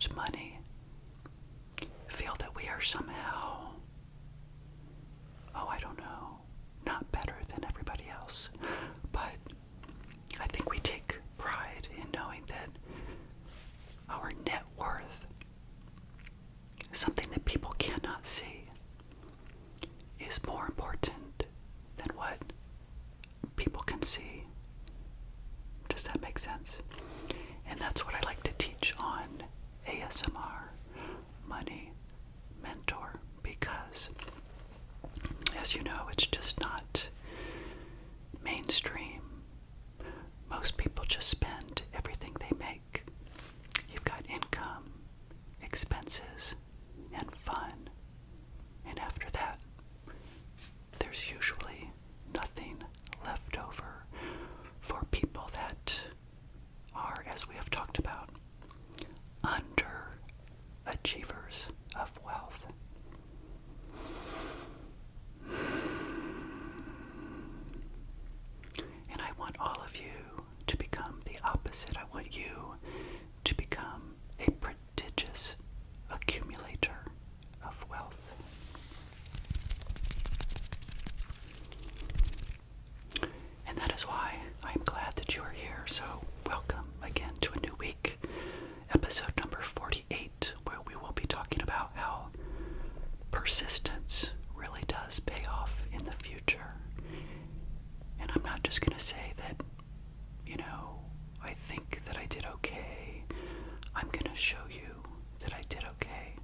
manage money feel that we are somehow, I don't know, not better than everybody else. But I think we take pride in knowing that our net worth, something that people cannot see, is more important than what people can see. Does that make sense? And that's what I like to teach on ASMR Money Mentor, because, as you know, it's just not mainstream. Most people just spend everything they make. You've got income, expenses, and fun. And after that, there's usually nothing left over for people that are, as we have talked about, underachievers of wealth. And I want all of you to become the opposite. I want you to become a prodigious accumulator of wealth. And that is why I'm glad that you are here. So welcome again to a new week, episode number 48, where we will be talking about how persistence really does pay off in the future. And I'm not just going to say that, I think that I did okay. I'm going to show you that I did okay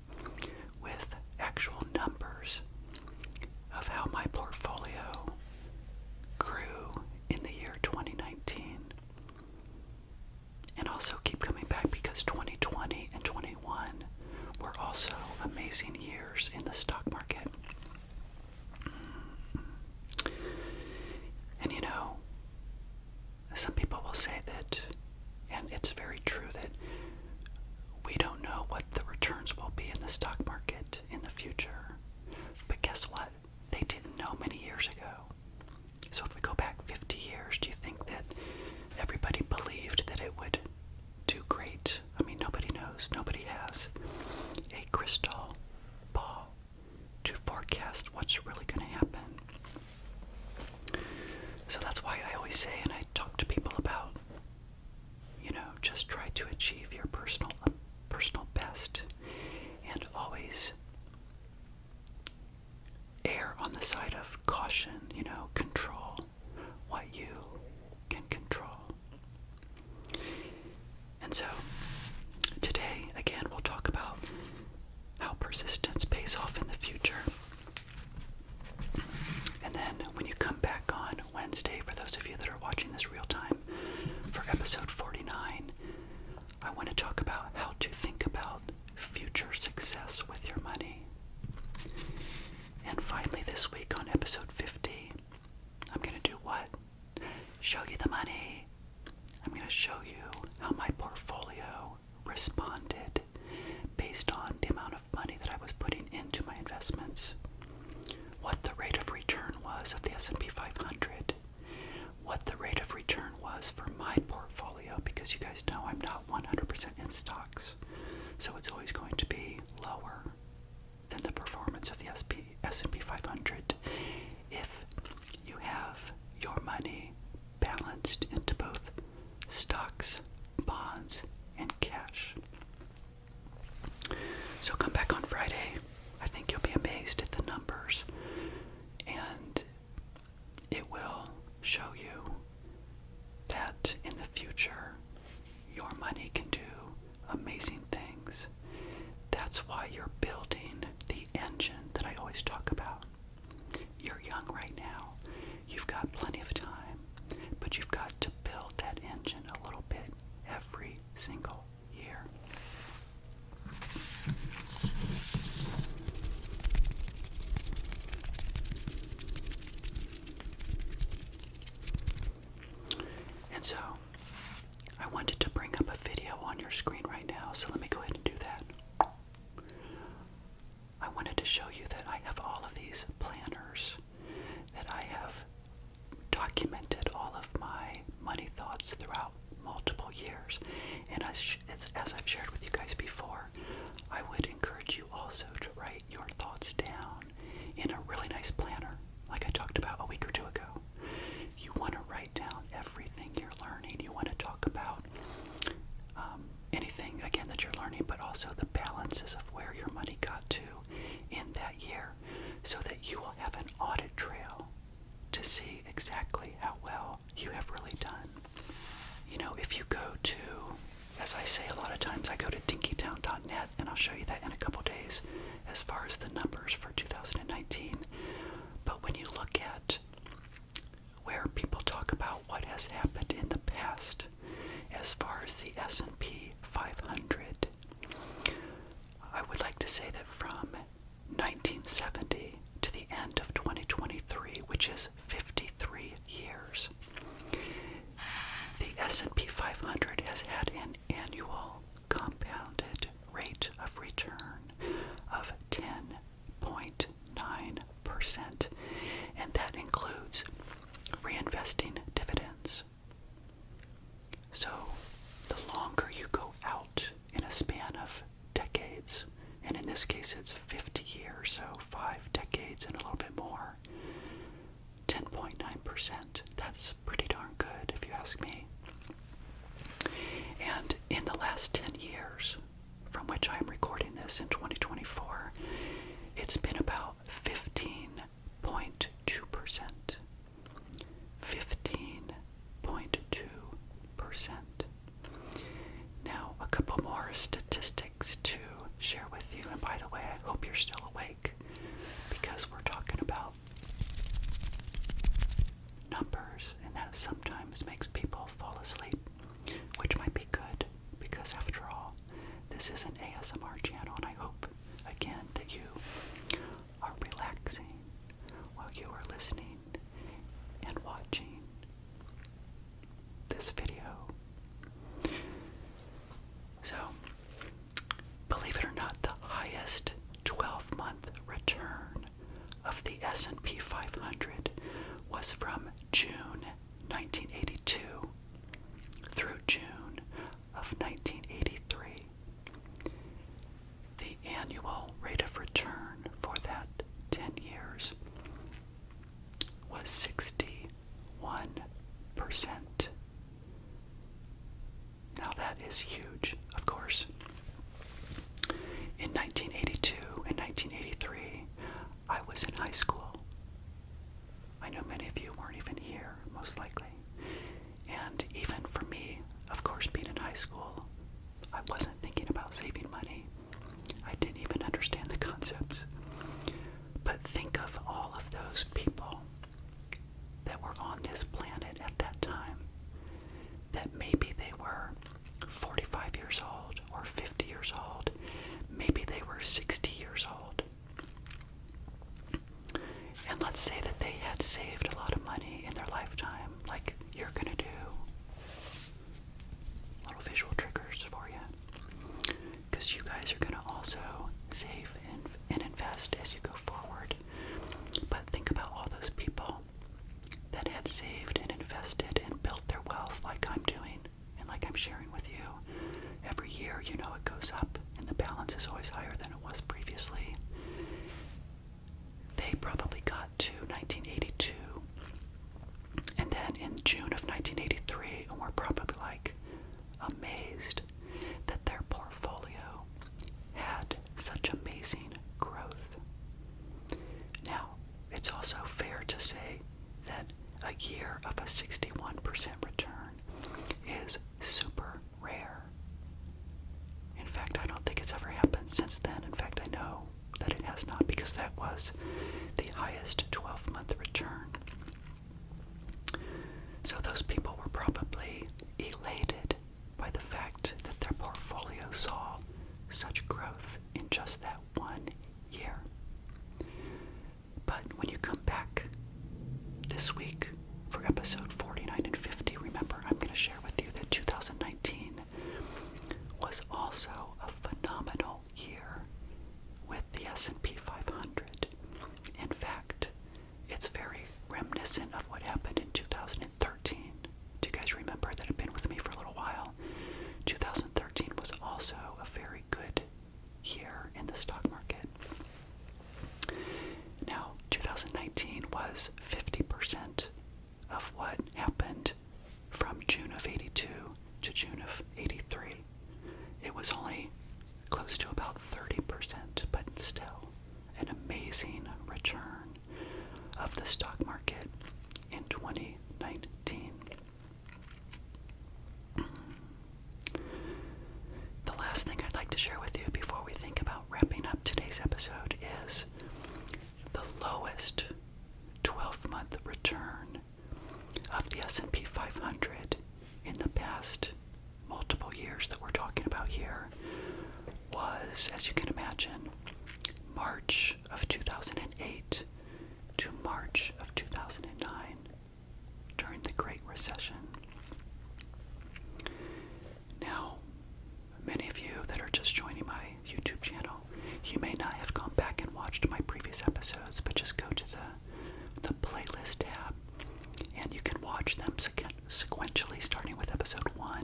with actual numbers of how my portfolio grew in the year 2019. And also keep coming back because 2020 and 21 were also amazing years in the stock market. And some people will say that, and it's very true, that we don't know what the returns will be in the stock market in the future. But guess what? They didn't know many years ago. So if we go back 50 years, do you think that everybody believed that it would do great? I mean, nobody knows. Nobody has a crystal ball to forecast what's really going to happen. So that's why I always say, and I talk to people about, just try to achieve your personal best, and always err on the side of caution. Control what you can control. And so today, again, we'll talk about how persistence pays off in the future. And then when you come back on Wednesday, for those of you that are watching this real time, for episode 49, I want to talk about how to think about future success with your money. And finally this week on episode 50, I'm going to do what? Show you the money. I'm going to show you how my portfolio responded based on the amount of money that I was putting into my investments. What the rate of return was of the S&P 500. What the rate of return was for my portfolio, because you guys know I'm not 100% in stocks. So it's always going to be lower than the performance of the S&P 500 if you have your money balanced into both stocks, bonds, and cash. So come back on Friday. I think you'll be amazed at the numbers, and it will show you that in the future your money can do amazing things. That's why you're building the engine that I always talk about. You're young right now. You've got plenty of time, but you've got to build that engine a little bit every single year. And so I wanted to bring up a video on your screen right now, so let me go ahead and do that. I wanted to show you that I have all of these planners, that I have documented all of my money thoughts throughout multiple years. And as I've shared with you guys before, I'll show you that in a couple days as far as the numbers for 2019. But when you look at where people talk about what has happened in the past as far as the S&P 500, I would like to say that from 1970 to the end of 2023, which is 53 years, the S&P 500 has had an annual compounded rate of return of 10.9%, and that includes reinvesting dividends. So the longer you go out in a span of decades, and in this case it's 50 years, so 5 decades and a little bit more, 10.9%. That's pretty darn good if you ask me. And in the last 10 years, from which I am recording this in 2024, it's been about 15.2%. 15.2%. Now, a couple more statistics to share with you. And by the way, I hope you're still awake, because we're talking about numbers, and that sometimes makes people fall asleep, which might be good, because after all, this is an ASMR channel, and I hope, again, that you are relaxing while you are listening and watching this video. So, believe it or not, the highest 12-month return of the S&P 500 was from June 1982 through June of 1983. The annual rate of return for that 10 years was 61%. Now that is huge, of course. In 1982 and 1983, I was in high school. I know many of you weren't even here, most likely. And even for me, of course, being in high school, I wasn't thinking about saving money. I didn't even understand the concepts. But think of all of those people that were on this planet at that time, that maybe they were 45 years old or 50 years old, maybe they were 60 years old. And let's say that they had saved a lot of money in their lifetime, like you're gonna do. Little visual triggers for you, because you guys are gonna also save and invest as you go forward. But think about all those people that had saved and invested and built their wealth like I'm doing and like I'm sharing with you. Every year, you know, it goes up and the balance is always higher than it was previously. They probably got to 1982, and then in June of 1983, and we're probably like amazed that their portfolio had such amazing growth. Now, it's also fair to say that a year of a 61% return is super rare. In fact, I don't think it's ever happened since then. In fact, I know that it has not, because that was the highest 12-month return. So those people were probably elated by the fact that their portfolio saw such growth in just that 1 year. But when you come back this week for episode 49 and 50, remember, I'm going to share with you that 2019 was also a phenomenal year with the S&P 500. In fact, it's very reminiscent of what happened in 2013. Do you guys remember that have been with me for a little while? 2013 was also a very good year in the stock market. Now, 2019 was 50% of what happened from June of 82 to June of 83. It was only close to about 30%, but still an amazing return of the stock market in 2019. The last thing I'd like to share with you before we was, as you can imagine, March of 2008 to March of 2009 during the Great Recession. Now, many of you that are just joining my YouTube channel, you may not have gone back and watched my previous episodes, but just go to the playlist tab and you can watch them sequentially starting with episode 1.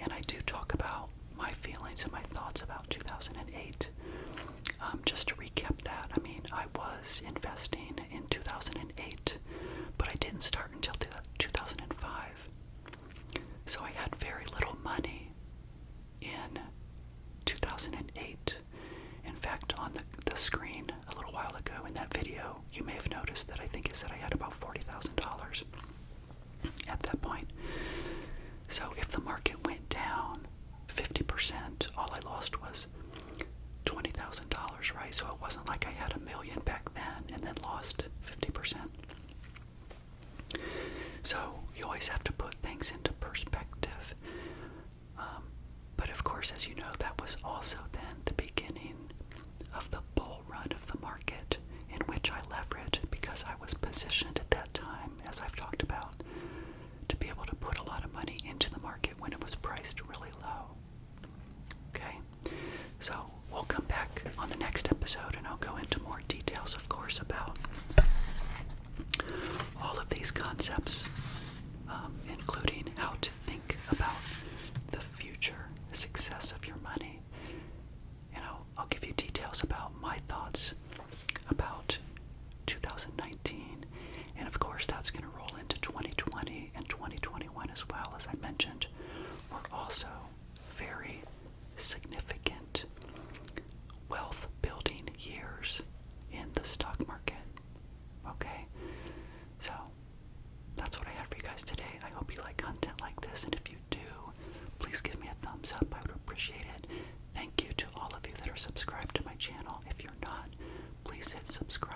And I do talk about my feelings and my thoughts about 2008. Just to recap that, I mean, I was investing in 2008, but I didn't start until 2005. So I had very little money in 2008. In fact, on the screen a little while ago in that video, you may have noticed that I think it said I had about $40,000 at that point. So if the market went down 50%, all I lost was $20,000, right? So it wasn't like I had $1 million back then and then lost 50%. So you always have to put things into perspective. But of course, as you know, that was also then the beginning of the bull run of the market, in which I leveraged because I was positioned at that time, as I've talked about, to be able to put a lot of money into the market when it was priced really low. Okay, so we'll come back on the next episode and I'll go into more details, of course, about all of these concepts, including how to think about the future success of your money. You know, I'll give you details about my thoughts about 2019, and of course that's going to roll into 2020 and 2021 as well. As I mentioned, were also very significant wealth building years in the stock market. Okay, so that's what I had for you guys today. I hope you like content like this, and if you do, please give me a thumbs up. I would appreciate it. Thank you to all of you that are subscribed to my channel. If you're not, please hit subscribe.